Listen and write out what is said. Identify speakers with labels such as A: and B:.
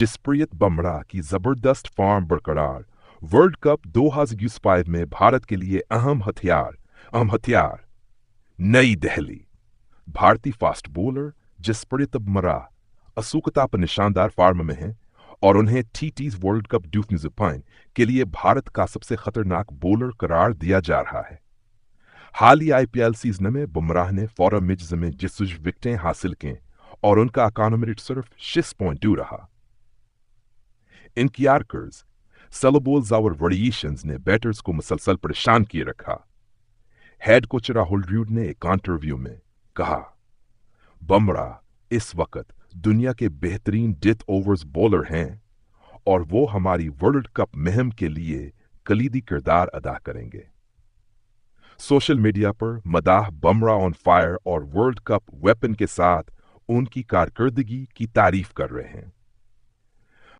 A: जसप्रीत बुमराह की जबरदस्त फॉर्म बरकरार। वर्ल्ड कप 2025 में भारत के लिए अहम हथियार। नई दिल्ली। भारतीय फास्ट बॉलर जसप्रीत बुमराह अचूकता पर निशानदार फॉर्म में हैं और उन्हें टी वर्ल्ड कप 2025 के लिए भारत का सबसे खतरनाक बॉलर करार दिया जा रहा है। हालिया आईपीएल सीजन में बुमराह ने 4 मैचेस में 60 विकेटें हासिल की और उनका इकॉनमी रेट सिर्फ 6.2 रहा। इनकी यार्कर्स सेलेबल्स और वेरिएशंस ने बैटर्स को मुसलसल परेशान किए रखा। हेड कोच राहुल ड्रीविड ने एक इंटरव्यू में कहा, बुमराह इस वक्त दुनिया के बेहतरीन डेथ ओवर्स बॉलर हैं और वो हमारी वर्ल्ड कप मुहिम के लिए कलीदी किरदार अदा करेंगे। सोशल मीडिया पर मदाह बुमराह ऑन फायर और वर्ल्ड कप वेपन के साथ उनकी कारकर्दगी की तारीफ कर रहे हैं।